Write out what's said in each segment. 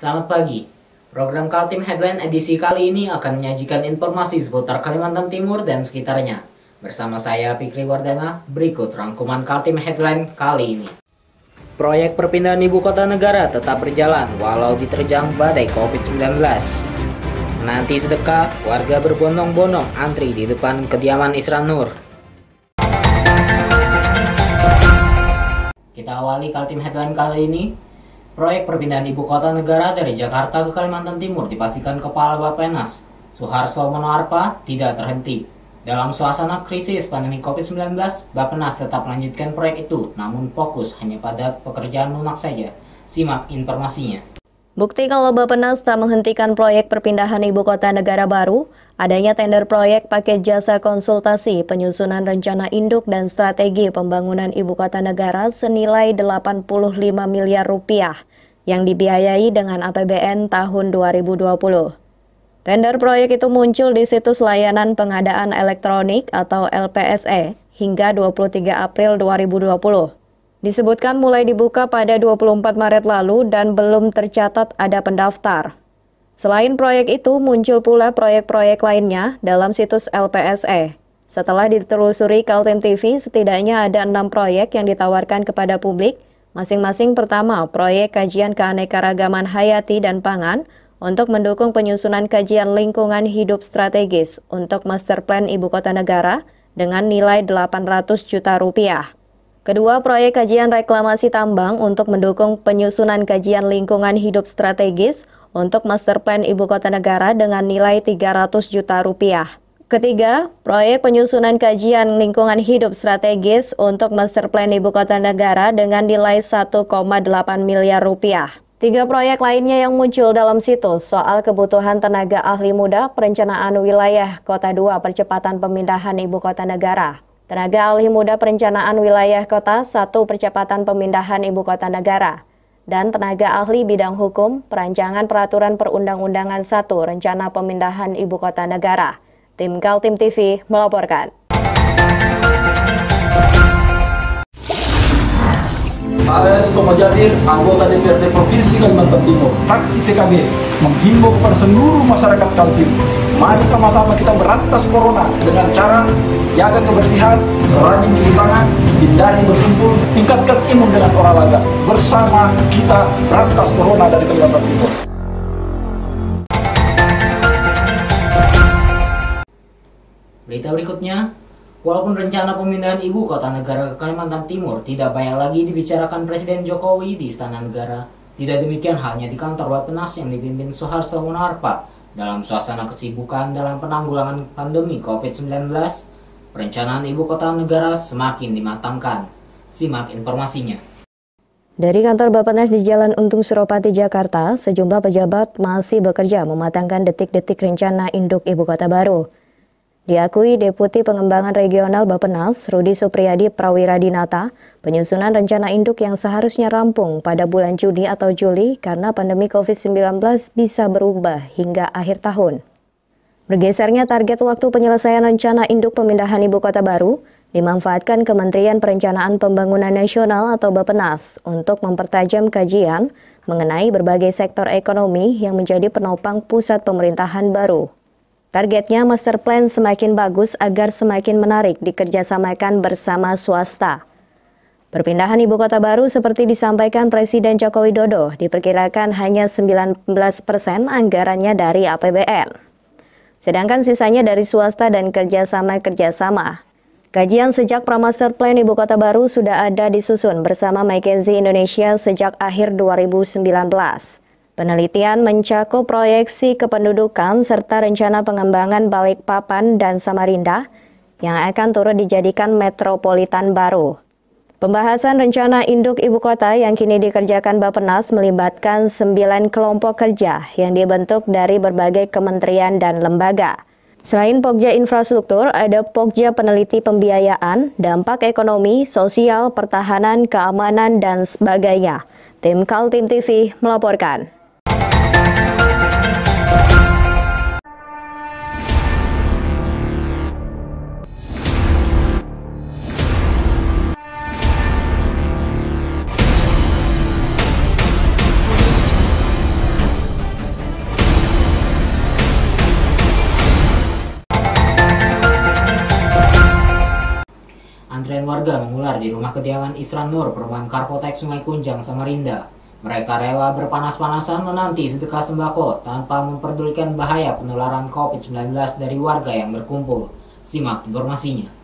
Selamat pagi. Program Kaltim Headline edisi kali ini akan menyajikan informasi seputar Kalimantan Timur dan sekitarnya. Bersama saya Fikri Wardana, berikut rangkuman Kaltim Headline kali ini. Proyek perpindahan ibu kota negara tetap berjalan walau diterjang badai COVID-19. Nanti sedekah, warga berbondong-bondong antri di depan kediaman Isran Nur. Kita awali Kaltim Headline kali ini. Proyek perpindahan ibu kota negara dari Jakarta ke Kalimantan Timur dipastikan Kepala Bappenas, Suharso Monoarfa, tidak terhenti. Dalam suasana krisis pandemi COVID-19, Bappenas tetap melanjutkan proyek itu, namun fokus hanya pada pekerjaan lunak saja. Simak informasinya. Bukti kalau Bappenas tak menghentikan proyek perpindahan ibu kota negara baru, adanya tender proyek paket jasa konsultasi penyusunan rencana induk dan strategi pembangunan ibu kota negara senilai 85 miliar rupiah yang dibiayai dengan APBN tahun 2020. Tender proyek itu muncul di situs layanan pengadaan elektronik atau LPSE hingga 23 April 2020. Disebutkan mulai dibuka pada 24 Maret lalu dan belum tercatat ada pendaftar. Selain proyek itu, muncul pula proyek-proyek lainnya dalam situs LPSE. Setelah ditelusuri Kaltim TV, setidaknya ada 6 proyek yang ditawarkan kepada publik. Masing-masing pertama, proyek kajian keanekaragaman hayati dan pangan untuk mendukung penyusunan kajian lingkungan hidup strategis untuk Master Plan Ibu Kota Negara dengan nilai 800 juta rupiah. Kedua, proyek kajian reklamasi tambang untuk mendukung penyusunan kajian lingkungan hidup strategis untuk Master Plan Ibu Kota Negara dengan nilai 300 juta rupiah. Ketiga, proyek penyusunan kajian lingkungan hidup strategis untuk Master Plan Ibu Kota Negara dengan nilai 1,8 miliar rupiah. 3 proyek lainnya yang muncul dalam situs soal kebutuhan tenaga ahli muda perencanaan wilayah Kota 2 percepatan pemindahan Ibu Kota Negara. Tenaga ahli muda perencanaan wilayah kota 1 percepatan pemindahan ibu kota negara, dan tenaga ahli bidang hukum perancangan peraturan perundang-undangan 1 rencana pemindahan ibu kota negara. Tim Kaltim TV melaporkan. Saya Sutomo Jadir, anggota DPRD Provinsi Kalimantan Timur, fraksi PKB, menghimbau kepada seluruh masyarakat Kaltim. Mari sama-sama kita berantas corona dengan cara jaga kebersihan, rajin cuci tangan, hindari berkumpul, tingkatkan imun dengan olahraga. Bersama kita berantas corona dari Kalimantan Timur. Berita berikutnya, walaupun rencana pemindahan ibu kota negara ke Kalimantan Timur tidak banyak lagi dibicarakan Presiden Jokowi di Istana Negara, tidak demikian halnya di kantor Bappenas yang dipimpin Suharso Monoarfa. Dalam suasana kesibukan dalam penanggulangan pandemi COVID-19, perencanaan ibu kota negara semakin dimatangkan. Simak informasinya. Dari kantor Bappenas di Jalan Untung Suropati, Jakarta, sejumlah pejabat masih bekerja mematangkan detik-detik rencana induk ibu kota baru. Diakui Deputi Pengembangan Regional Bappenas, Rudi Supriyadi Prawiradinata, penyusunan rencana induk yang seharusnya rampung pada bulan Juni atau Juli karena pandemi COVID-19 bisa berubah hingga akhir tahun. Bergesernya target waktu penyelesaian rencana induk pemindahan ibu kota baru dimanfaatkan Kementerian Perencanaan Pembangunan Nasional atau Bappenas untuk mempertajam kajian mengenai berbagai sektor ekonomi yang menjadi penopang pusat pemerintahan baru. Targetnya Master Plan semakin bagus agar semakin menarik dikerjasamakan bersama swasta. Perpindahan ibu kota baru seperti disampaikan Presiden Joko Widodo diperkirakan hanya 19% anggarannya dari APBN. Sedangkan sisanya dari swasta dan kerjasama. Kajian sejak Pramaster Plan ibu kota baru sudah ada disusun bersama McKinsey Indonesia sejak akhir 2019. Penelitian mencakup proyeksi kependudukan serta rencana pengembangan Balikpapan dan Samarinda yang akan turut dijadikan metropolitan baru. Pembahasan rencana induk ibu kota yang kini dikerjakan Bappenas melibatkan 9 kelompok kerja yang dibentuk dari berbagai kementerian dan lembaga. Selain Pokja Infrastruktur, ada Pokja Peneliti Pembiayaan, Dampak Ekonomi, Sosial, Pertahanan, Keamanan, dan sebagainya. Tim Kaltim TV melaporkan. antrean warga mengular di rumah kediaman Isran Nur, perumahan Karpotek, Sungai Kunjang, Samarinda. Mereka rela berpanas-panasan menanti sedekah sembako tanpa memperdulikan bahaya penularan COVID-19 dari warga yang berkumpul. Simak informasinya.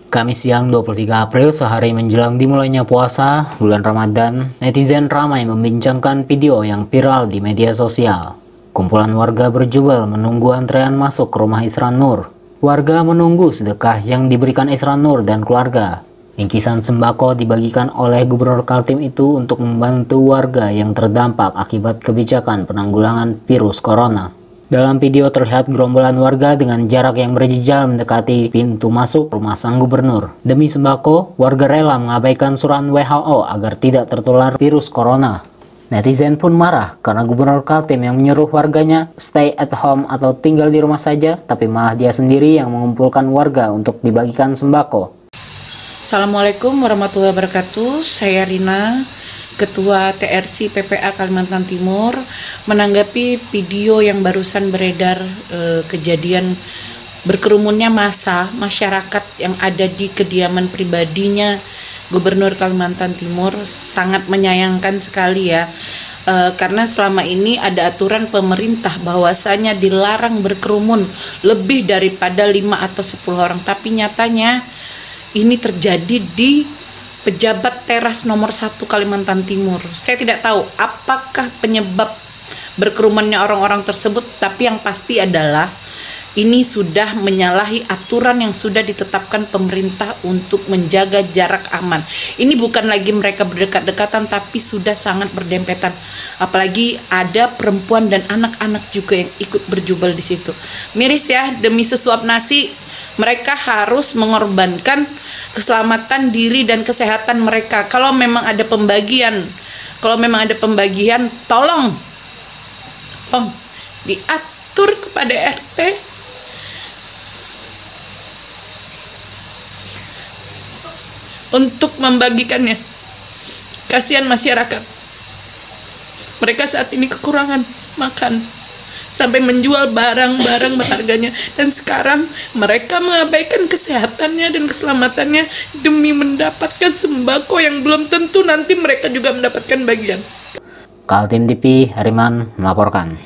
Kamis siang 23 April, sehari menjelang dimulainya puasa bulan Ramadan, netizen ramai membincangkan video yang viral di media sosial. Kumpulan warga berjubel menunggu antrean masuk ke rumah Isran Nur. Warga menunggu sedekah yang diberikan Isran Nur dan keluarga. Bingkisan sembako dibagikan oleh Gubernur Kaltim itu untuk membantu warga yang terdampak akibat kebijakan penanggulangan virus corona. Dalam video terlihat gerombolan warga dengan jarak yang berjejal mendekati pintu masuk rumah sang gubernur. Demi sembako, warga rela mengabaikan surat WHO agar tidak tertular virus corona. Netizen pun marah karena Gubernur Kaltim yang menyuruh warganya stay at home atau tinggal di rumah saja, tapi malah dia sendiri yang mengumpulkan warga untuk dibagikan sembako. Assalamualaikum warahmatullahi wabarakatuh. Saya Rina, Ketua TRC PPA Kalimantan Timur, menanggapi video yang barusan beredar kejadian berkerumunnya massa masyarakat yang ada di kediaman pribadinya Gubernur Kalimantan Timur. Sangat menyayangkan sekali ya, karena selama ini ada aturan pemerintah bahwasanya dilarang berkerumun lebih daripada 5 atau 10 orang, tapi nyatanya ini terjadi di pejabat teras nomor 1 Kalimantan Timur. Saya tidak tahu apakah penyebab berkerumunnya orang-orang tersebut, tapi yang pasti adalah ini sudah menyalahi aturan yang sudah ditetapkan pemerintah untuk menjaga jarak aman. Ini bukan lagi mereka berdekat-dekatan, tapi sudah sangat berdempetan. Apalagi ada perempuan dan anak-anak juga yang ikut berjubel di situ. Miris ya, demi sesuap nasi mereka harus mengorbankan keselamatan diri dan kesehatan mereka. Kalau memang ada pembagian, tolong diatur kepada RT untuk membagikannya. Kasihan masyarakat, mereka saat ini kekurangan makan sampai menjual barang-barang berharganya, dan sekarang mereka mengabaikan kesehatannya dan keselamatannya demi mendapatkan sembako yang belum tentu nanti mereka juga mendapatkan bagian. Kaltim TV, Hariman melaporkan.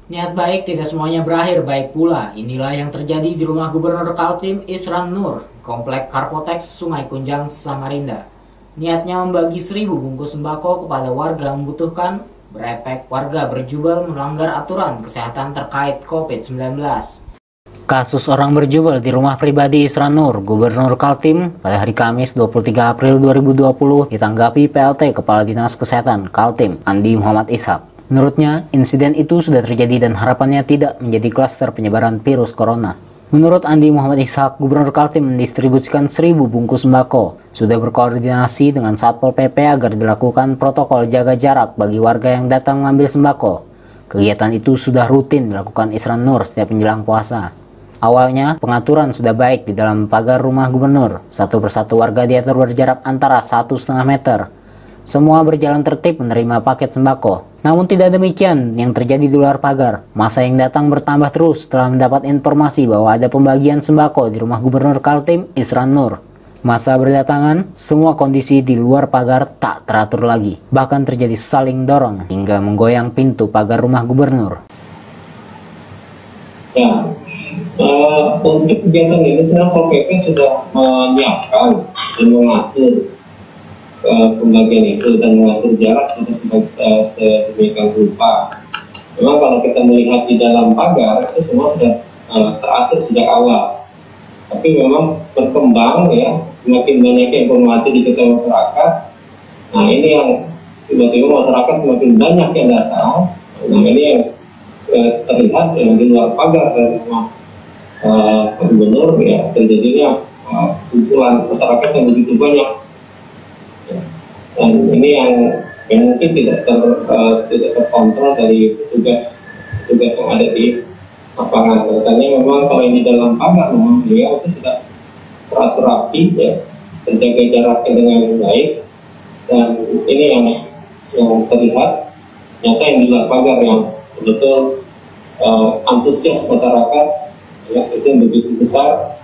Niat baik tidak semuanya berakhir baik pula. Inilah yang terjadi di rumah Gubernur Kaltim Isran Nur, Komplek Karpotek, Sungai Kunjang, Samarinda. Niatnya membagi 1000 bungkus sembako kepada warga membutuhkan, berefek warga berjubel melanggar aturan kesehatan terkait COVID-19. Kasus orang berjubel di rumah pribadi Isran Nur, Gubernur Kaltim pada hari Kamis 23 April 2020 ditanggapi PLT Kepala Dinas Kesehatan Kaltim, Andi Muhammad Ishak. Menurutnya, insiden itu sudah terjadi dan harapannya tidak menjadi klaster penyebaran virus corona. Menurut Andi Muhammad Ishak, Gubernur Kaltim mendistribusikan 1000 bungkus sembako. Sudah berkoordinasi dengan Satpol PP agar dilakukan protokol jaga jarak bagi warga yang datang mengambil sembako. Kegiatan itu sudah rutin dilakukan Isran Nur setiap menjelang puasa. Awalnya, pengaturan sudah baik di dalam pagar rumah gubernur. Satu persatu warga diatur berjarak antara 1,5 meter. Semua berjalan tertib menerima paket sembako. Namun tidak demikian yang terjadi di luar pagar. Masa yang datang bertambah terus setelah mendapat informasi bahwa ada pembagian sembako di rumah Gubernur Kaltim Isran Nur. Masa berdatangan, semua kondisi di luar pagar tak teratur lagi. Bahkan terjadi saling dorong hingga menggoyang pintu pagar rumah gubernur. Ya, untuk kegiatan ini sebenarnya Pol PP sudah menyiapkan dan mengatur pembagian itu dan mengatur jarak sedemikian rupa. Memang kalau kita melihat di dalam pagar itu semua sudah teratur sejak awal. Tapi memang berkembang ya, semakin banyak informasi di kita masyarakat. Nah ini yang tiba-tiba masyarakat semakin banyak yang datang. Nah ini yang terlihat yang di luar pagar dari rumah gubernur ya, terjadinya kumpulan masyarakat yang begitu banyak. Dan ini yang mungkin tidak terkontrol dari petugas yang ada di lapangan. Katanya memang kalau ini dalam pagar, memang beliau itu sudah teratur rapi, ya, menjaga jaraknya dengan baik. Dan ini yang terlihat nyata yang di luar pagar yang betul antusias masyarakat, ya, itu yang begitu besar,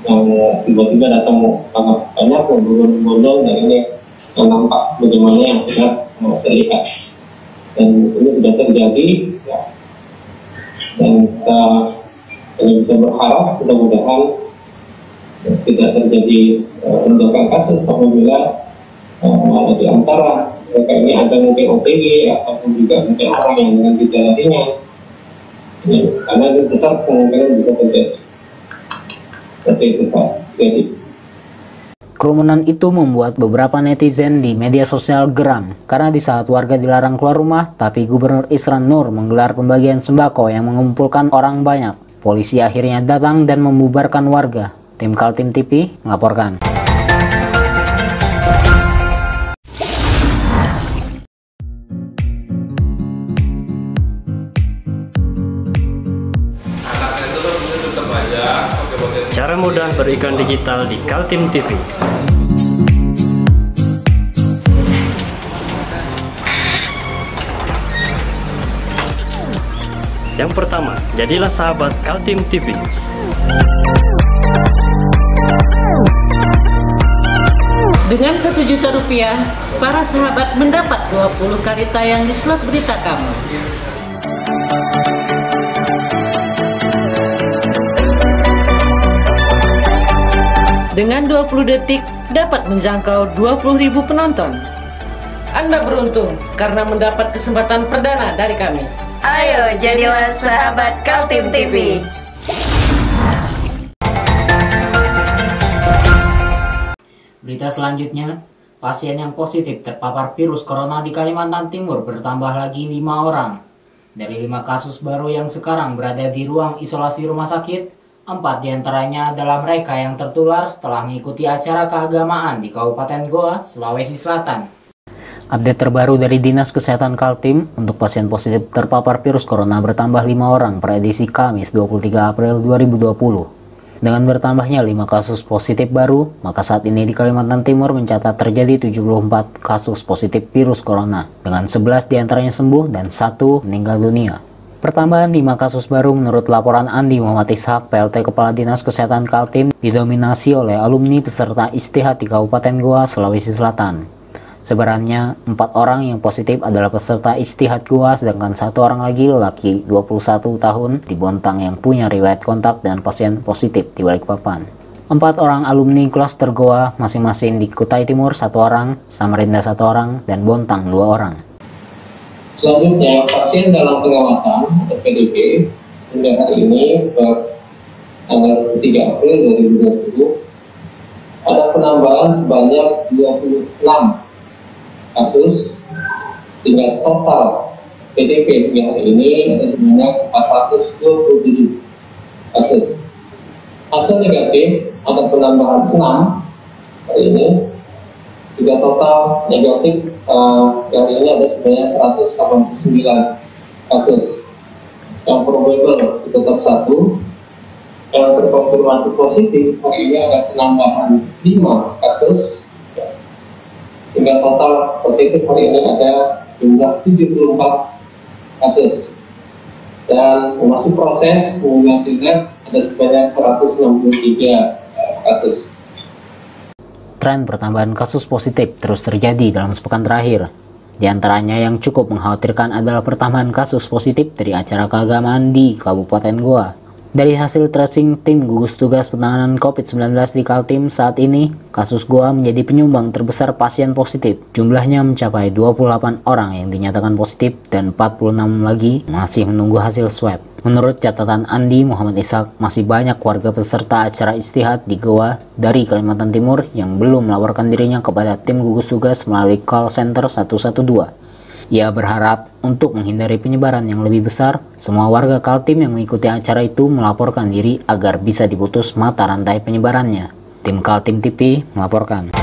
yang tiba-tiba datang sangat banyak berbondong-bondong, dan ini yang nampak sebagaimana yang sudah terlihat. Dan ini sudah terjadi, ya. Dan kita bisa berharap mudah-mudahan tidak terjadi lonjakan kasus apabila di antara mereka ini ada mungkin OTG ataupun juga mungkin orang yang dengan gejala ringan, karena itu besar kemungkinan bisa terjadi. Seperti itu Pak. Jadi kerumunan itu membuat beberapa netizen di media sosial geram karena di saat warga dilarang keluar rumah, tapi Gubernur Isran Nur menggelar pembagian sembako yang mengumpulkan orang banyak. Polisi akhirnya datang dan membubarkan warga. Tim Kaltim TV melaporkan. Cara mudah beriklan digital di Kaltim TV. Yang pertama, jadilah sahabat Kaltim TV. Dengan Rp1.000.000, para sahabat mendapat 20 kali tayang di slot berita kamu. Dengan 20 detik dapat menjangkau 20.000 penonton. Anda beruntung karena mendapat kesempatan perdana dari kami. Ayo jadilah sahabat Kaltim TV. Berita selanjutnya, pasien yang positif terpapar virus corona di Kalimantan Timur bertambah lagi 5 orang. Dari 5 kasus baru yang sekarang berada di ruang isolasi rumah sakit, 4 diantaranya adalah mereka yang tertular setelah mengikuti acara keagamaan di Kabupaten Goa, Sulawesi Selatan. Update terbaru dari Dinas Kesehatan Kaltim, untuk pasien positif terpapar virus corona bertambah 5 orang per edisi Kamis 23 April 2020. Dengan bertambahnya 5 kasus positif baru, maka saat ini di Kalimantan Timur mencatat terjadi 74 kasus positif virus corona, dengan 11 diantaranya sembuh dan 1 meninggal dunia. Pertambahan 5 kasus baru menurut laporan Andi Muhammad Ishak, PLT Kepala Dinas Kesehatan Kaltim, didominasi oleh alumni peserta istihad di Kabupaten Goa, Sulawesi Selatan. Sebenarnya 4 orang yang positif adalah peserta istihad Goa, sedangkan 1 orang lagi lelaki 21 tahun di Bontang yang punya riwayat kontak dengan pasien positif di Balikpapan. 4 orang alumni klaster Goa masing-masing di Kutai Timur 1 orang, Samarinda 1 orang, dan Bontang 2 orang. Selanjutnya, pasien dalam pengawasan atau PDP hingga hari ini tanggal 3 April 2020 ada penambahan sebanyak 26 kasus, sehingga total PDP hingga hari ini ada sebanyak 427 kasus. Hasil negatif ada penambahan 6 hari ini, sehingga total negatif hari ini ada sebanyak 189 kasus. Yang probable tetap 1. Yang terkonfirmasi positif hari ini ada penambahan 5 kasus, sehingga total positif hari ini ada jumlah 74 kasus. Dan masih proses mengunggah lab ada sebanyak 163 kasus. Tren pertambahan kasus positif terus terjadi dalam sepekan terakhir. Di antaranya yang cukup mengkhawatirkan adalah pertambahan kasus positif dari acara keagamaan di Kabupaten Goa. Dari hasil tracing tim gugus tugas penanganan COVID-19 di Kaltim saat ini, kasus Goa menjadi penyumbang terbesar pasien positif. Jumlahnya mencapai 28 orang yang dinyatakan positif dan 46 lagi masih menunggu hasil swab. Menurut catatan Andi Muhammad Ishak, masih banyak warga peserta acara istihad di Goa dari Kalimantan Timur yang belum melaporkan dirinya kepada tim gugus tugas melalui call center 112. Ia berharap untuk menghindari penyebaran yang lebih besar, semua warga Kaltim yang mengikuti acara itu melaporkan diri agar bisa diputus mata rantai penyebarannya. Tim Kaltim TV melaporkan.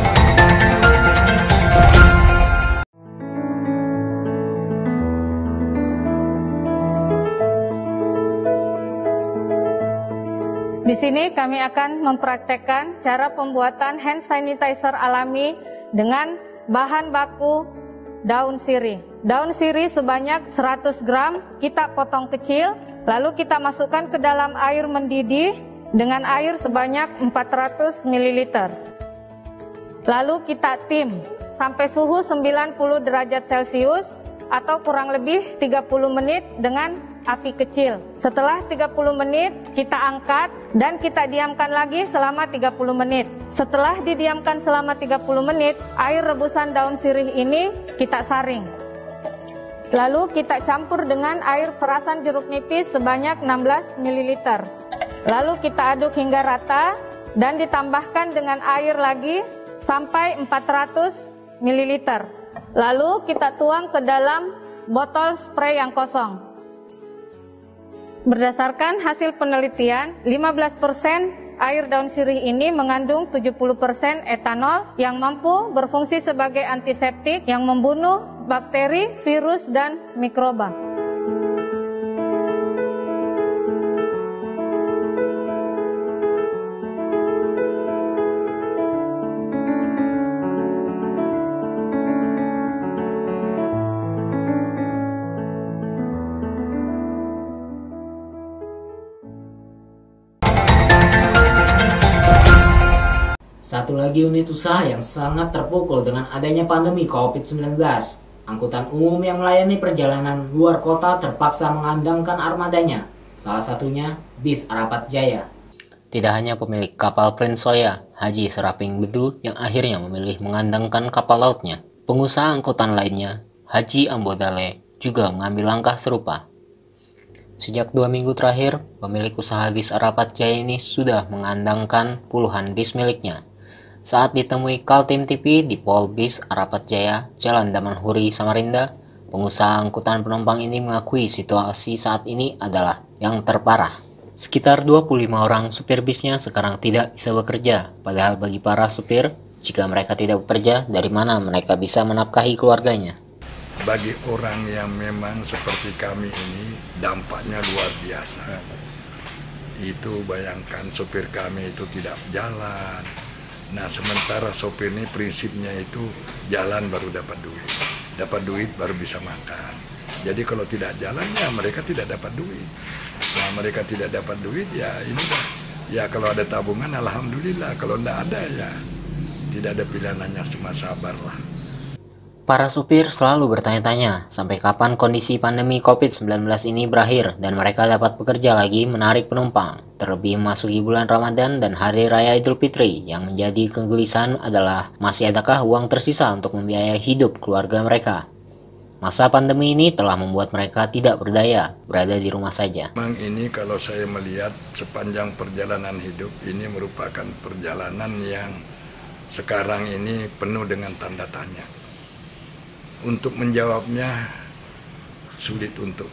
Di sini kami akan mempraktekkan cara pembuatan hand sanitizer alami dengan bahan baku daun sirih. Daun sirih sebanyak 100 gram kita potong kecil, lalu kita masukkan ke dalam air mendidih dengan air sebanyak 400 ml. Lalu kita tim sampai suhu 90 derajat Celcius atau kurang lebih 30 menit dengan api kecil. Setelah 30 menit kita angkat dan kita diamkan lagi selama 30 menit. Setelah didiamkan selama 30 menit, air rebusan daun sirih ini kita saring. Lalu kita campur dengan air perasan jeruk nipis sebanyak 16 ml. Lalu kita aduk hingga rata dan ditambahkan dengan air lagi sampai 400 ml. Lalu kita tuang ke dalam botol spray yang kosong. Berdasarkan hasil penelitian, 15% air daun sirih ini mengandung 70% etanol yang mampu berfungsi sebagai antiseptik yang membunuh bakteri, virus, dan mikroba. Satu lagi unit usaha yang sangat terpukul dengan adanya pandemi COVID-19. Angkutan umum yang melayani perjalanan luar kota terpaksa mengandangkan armadanya. Salah satunya bis Arapat Jaya. Tidak hanya pemilik kapal Prince Soya, Haji Seraping Bedu yang akhirnya memilih mengandangkan kapal lautnya. Pengusaha angkutan lainnya, Haji Ambodale, juga mengambil langkah serupa. Sejak 2 minggu terakhir, pemilik usaha bis Arapat Jaya ini sudah mengandangkan puluhan bis miliknya. Saat ditemui Kaltim TV di Pol Bis Arapat Jaya, Jalan Damanhuri, Samarinda, pengusaha angkutan penumpang ini mengakui situasi saat ini adalah yang terparah. Sekitar 25 orang supir bisnya sekarang tidak bisa bekerja, padahal bagi para supir, jika mereka tidak bekerja, dari mana mereka bisa menafkahi keluarganya? Bagi orang yang memang seperti kami ini, dampaknya luar biasa. Itu bayangkan sopir kami itu tidak jalan. Nah, sementara sopir ini prinsipnya itu jalan baru dapat duit baru bisa makan. Jadi kalau tidak jalan ya mereka tidak dapat duit. Nah, mereka tidak dapat duit ya ini dah. Ya kalau ada tabungan alhamdulillah, kalau tidak ada ya tidak ada pilihan, hanya cuma sabarlah. Para supir selalu bertanya-tanya sampai kapan kondisi pandemi COVID-19 ini berakhir dan mereka dapat bekerja lagi menarik penumpang. Terlebih memasuki bulan Ramadan dan Hari Raya Idul Fitri, yang menjadi kegelisahan adalah masih adakah uang tersisa untuk membiayai hidup keluarga mereka. Masa pandemi ini telah membuat mereka tidak berdaya, berada di rumah saja. Memang ini kalau saya melihat sepanjang perjalanan hidup ini merupakan perjalanan yang sekarang ini penuh dengan tanda tanya. Untuk menjawabnya sulit untuk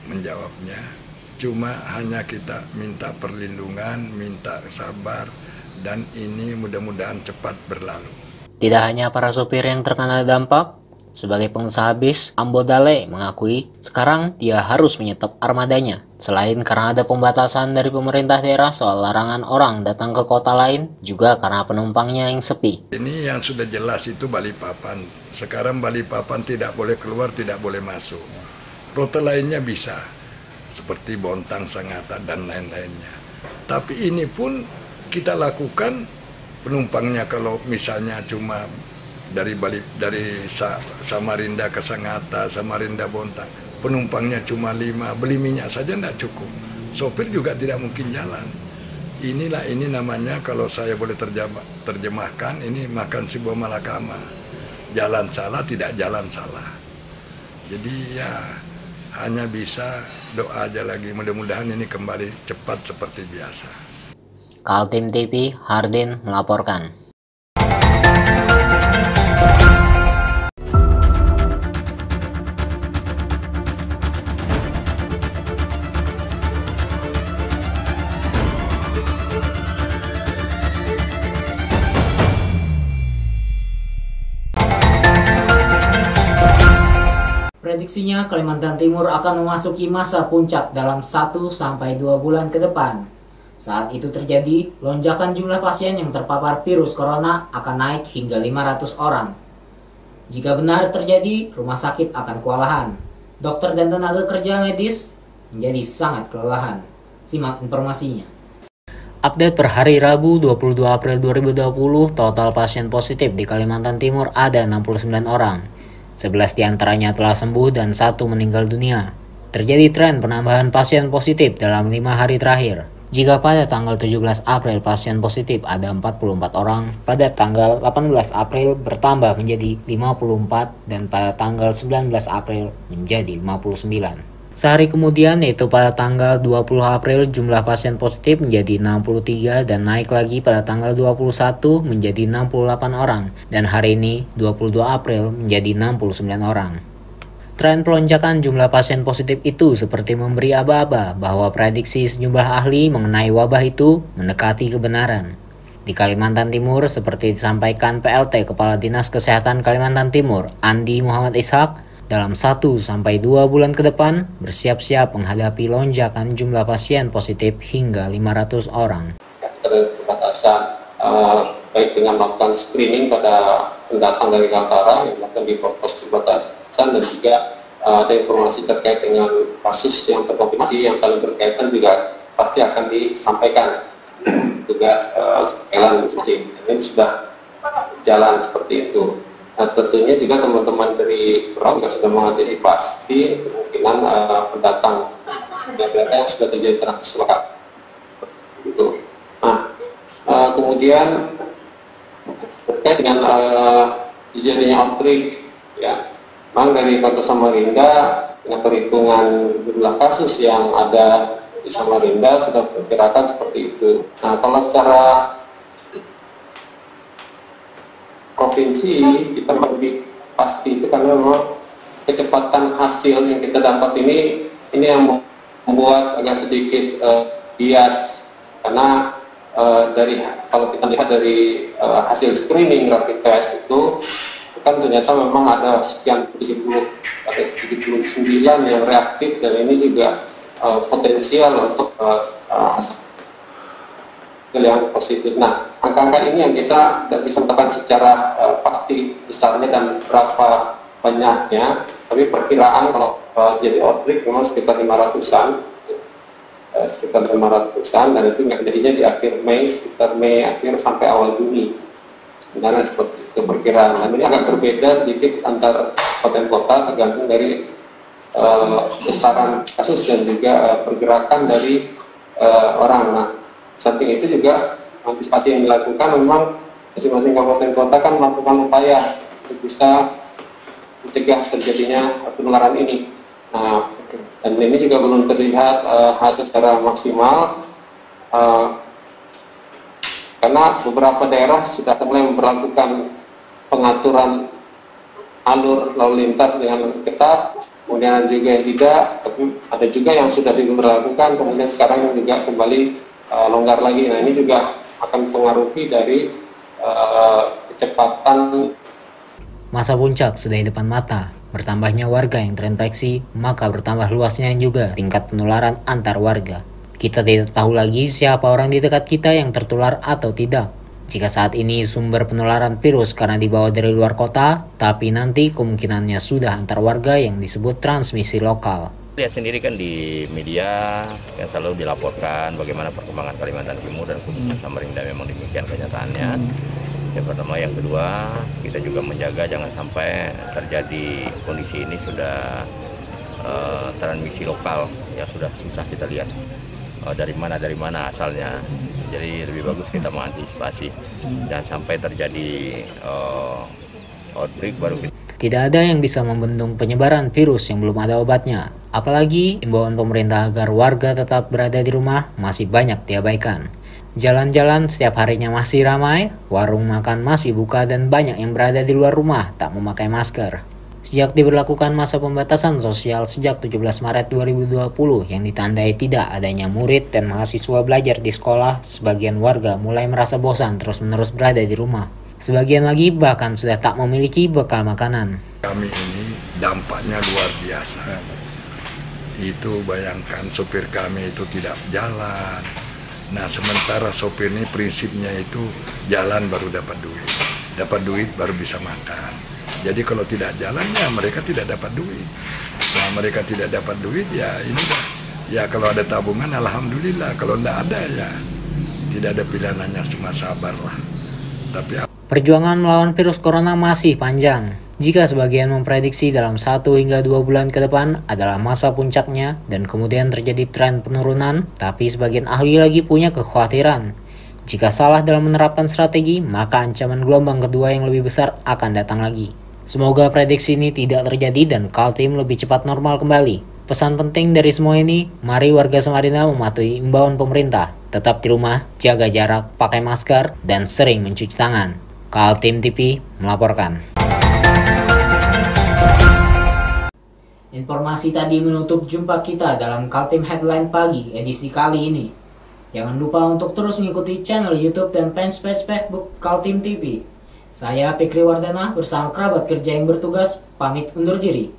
menjawabnya. Cuma hanya kita minta perlindungan, minta sabar, dan ini mudah-mudahan cepat berlalu. Tidak hanya para sopir yang terkena dampak, sebagai pengusaha bis, Ambodale mengakui sekarang dia harus menyetop armadanya. Selain karena ada pembatasan dari pemerintah daerah soal larangan orang datang ke kota lain, juga karena penumpangnya yang sepi. Ini yang sudah jelas itu Balikpapan. Sekarang Balikpapan tidak boleh keluar, tidak boleh masuk. Rute lainnya bisa, seperti Bontang, Sangatta, dan lain-lainnya. Tapi ini pun kita lakukan, penumpangnya kalau misalnya cuma dari Samarinda ke Sangatta, Samarinda Bontang, penumpangnya cuma 5, beli minyak saja tidak cukup. Sopir juga tidak mungkin jalan. Ini namanya, kalau saya boleh terjemahkan, ini makan sebuah malakama. Jalan salah, tidak jalan salah. Jadi ya hanya bisa doa aja lagi, mudah-mudahan ini kembali cepat seperti biasa. Kaltim TV, Hardin melaporkan. Prediksinya Kalimantan Timur akan memasuki masa puncak dalam 1-2 bulan ke depan. Saat itu terjadi, lonjakan jumlah pasien yang terpapar virus corona akan naik hingga 500 orang. Jika benar terjadi, rumah sakit akan kewalahan. Dokter dan tenaga kerja medis menjadi sangat kelelahan. Simak informasinya. Update per hari Rabu 22 April 2020, total pasien positif di Kalimantan Timur ada 69 orang. 11 diantaranya telah sembuh dan 1 meninggal dunia. Terjadi tren penambahan pasien positif dalam 5 hari terakhir. Jika pada tanggal 17 April pasien positif ada 44 orang, pada tanggal 18 April bertambah menjadi 54 dan pada tanggal 19 April menjadi 59. Sehari kemudian yaitu pada tanggal 20 April jumlah pasien positif menjadi 63 dan naik lagi pada tanggal 21 menjadi 68 orang dan hari ini 22 April menjadi 69 orang. Tren pelonjakan jumlah pasien positif itu seperti memberi aba-aba bahwa prediksi sejumlah ahli mengenai wabah itu mendekati kebenaran. Di Kalimantan Timur, seperti disampaikan PLT Kepala Dinas Kesehatan Kalimantan Timur, Andi Muhammad Ishak, dalam 1-2 bulan ke depan bersiap-siap menghadapi lonjakan jumlah pasien positif hingga 500 orang. Terbatasan baik dengan melakukan screening pada pendatang dari Kaltara yang melakukan di pos perbatasan dan juga ada informasi terkait dengan kasus yang terkonfirmasi yang saling berkaitan juga pasti akan disampaikan tugas surveillance masing-masing. Ini sudah jalan seperti itu. Nah, tentunya juga teman-teman dari PROM juga sudah mengantisipasi kemungkinan pendatang yang sudah terjadi transaksi lokal. Gitu. Nah, kemudian terkait dengan terjadinya outbreak, ya, memang dari Kota Samarinda dengan perhitungan jumlah kasus yang ada di Samarinda sudah diperkirakan seperti itu. Nah, kalau secara provinsi kita lebih pasti itu karena memang kecepatan hasil yang kita dapat ini yang membuat agak sedikit bias karena kalau kita lihat dari hasil screening rapid test itu kan ternyata memang ada sekian 79 yang reaktif dan ini juga potensial untuk hasil yang positif. Nah, angka-angka ini yang kita tidak bisa katakan secara pasti besarnya dan berapa banyaknya, tapi perkiraan kalau jadi outbreak memang sekitar 500-an, dan itu jadinya di akhir Mei, sekitar Mei akhir sampai awal Juni. Sebenarnya seperti itu perkiraan. Nah, ini agak berbeda sedikit antar kabupaten kota tergantung dari besaran kasus dan juga pergerakan dari orang. Nah, samping itu juga antisipasi yang dilakukan memang masing-masing kabupaten kota kan melakukan upaya untuk bisa mencegah terjadinya penularan ini. Nah, dan ini juga belum terlihat hasil secara maksimal karena beberapa daerah sudah mulai memperlakukan pengaturan alur lalu lintas dengan ketat, kemudian juga yang tidak, tapi ada juga yang sudah diberlakukan, kemudian sekarang juga kembali longgar lagi. Nah, ini juga akan mempengaruhi dari kecepatan. Masa puncak sudah di depan mata. Bertambahnya warga yang terinfeksi, maka bertambah luasnya juga tingkat penularan antar warga. Kita tidak tahu lagi siapa orang di dekat kita yang tertular atau tidak. Jika saat ini sumber penularan virus karena dibawa dari luar kota, tapi nanti kemungkinannya sudah antar warga yang disebut transmisi lokal. Lihat sendiri kan di media yang selalu dilaporkan bagaimana perkembangan Kalimantan Timur dan khususnya Samarinda, memang demikian kenyataannya. Yang pertama, yang kedua, kita juga menjaga jangan sampai terjadi kondisi ini sudah transmisi lokal yang sudah susah kita lihat dari mana asalnya. Jadi lebih bagus kita mengantisipasi jangan sampai terjadi outbreak baru kita. Tidak ada yang bisa membendung penyebaran virus yang belum ada obatnya. Apalagi imbauan pemerintah agar warga tetap berada di rumah masih banyak diabaikan. Jalan-jalan setiap harinya masih ramai, warung makan masih buka dan banyak yang berada di luar rumah tak memakai masker. Sejak diberlakukan masa pembatasan sosial sejak 17 Maret 2020 yang ditandai tidak adanya murid dan mahasiswa belajar di sekolah, sebagian warga mulai merasa bosan terus-menerus berada di rumah. Sebagian lagi bahkan sudah tak memiliki bekal makanan. Kami ini dampaknya luar biasa. Itu bayangkan sopir kami itu tidak jalan. Nah sementara sopir ini prinsipnya itu jalan baru dapat duit baru bisa makan. Jadi kalau tidak jalannya mereka tidak dapat duit. Nah mereka tidak dapat duit ya ini dah. Ya kalau ada tabungan alhamdulillah, kalau tidak ada ya tidak ada pilihan, hanya cuma sabar lah. Tapi perjuangan melawan virus corona masih panjang. Jika sebagian memprediksi dalam 1 hingga 2 bulan ke depan adalah masa puncaknya dan kemudian terjadi tren penurunan, tapi sebagian ahli lagi punya kekhawatiran. Jika salah dalam menerapkan strategi, maka ancaman gelombang kedua yang lebih besar akan datang lagi. Semoga prediksi ini tidak terjadi dan Kaltim lebih cepat normal kembali. Pesan penting dari semua ini, mari warga Samarinda mematuhi imbauan pemerintah. Tetap di rumah, jaga jarak, pakai masker, dan sering mencuci tangan. Kaltim TV melaporkan. Informasi tadi menutup jumpa kita dalam Kaltim Headline Pagi edisi kali ini. Jangan lupa untuk terus mengikuti channel YouTube dan fanpage Facebook Kaltim TV. Saya Fikri Wardana bersama kerabat kerja yang bertugas pamit undur diri.